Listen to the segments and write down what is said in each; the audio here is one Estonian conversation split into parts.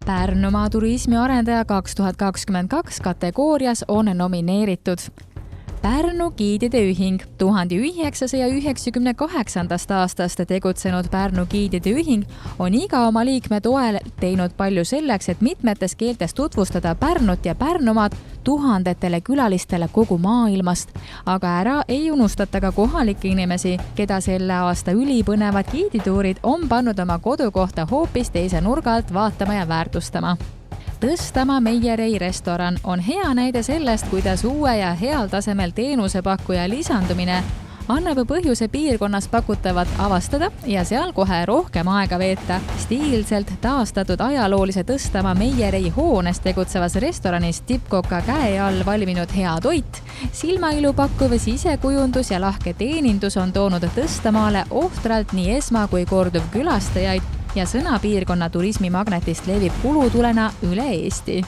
Pärnumaa turismiarendaja 2022 kategoorias on nomineeritud Pärnu giidide ühing. 1998. aastast tegutsenud Pärnu giidide ühing on iga oma liikme toel teinud palju selleks, et mitmetes keeltes tutvustada Pärnut ja Pärnumaad tuhandetele külalistele kogu maailmast. Aga ära ei unustata ka kohalikke inimesi, keda selle aasta ülipõnevad giidituurid on pannud oma kodukohta hoopis teise nurga alt vaatama ja väärtustama. Tõstamaa Meierei restoran on hea näide sellest, kuidas uue ja heal tasemel teenusepakkuja lisandumine annab põhjuse piirkonnas pakutavat avastada ja seal kohe rohkem aega veeta. Stiilselt taastatud ajaloolise Tõstamaa Meierei hoones tegutsevas restoranis tippkoka käe all valminud hea toit, silmailu pakkuv sisekujundus ja lahke teenindus on toonud Tõstamaale ohtralt nii esma- kui korduv külastajaid ja sõna piirkonna turismimagnetist levib kulutulena üle Eesti.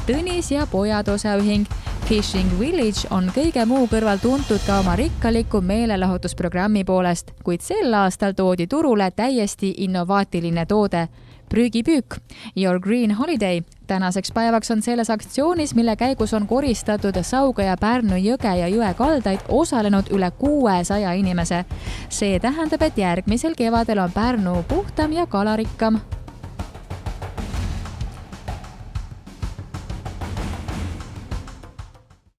Tõnis ja pojad osaühing Fishing Village on kõige muu kõrval tuntud ka oma rikkaliku meelelahutusprogrammi poolest, kuid sel aastal toodi turule täiesti innovaatiline toode prügipüük Your Green Holiday. Tänaseks päevaks on selles aktsioonis, mille käigus on koristatud Sauga ja Pärnu jõge ja jõe kaldaid, osalenud üle 600 inimese. See tähendab, et järgmisel kevadel on Pärnu puhtam ja kalarikkam.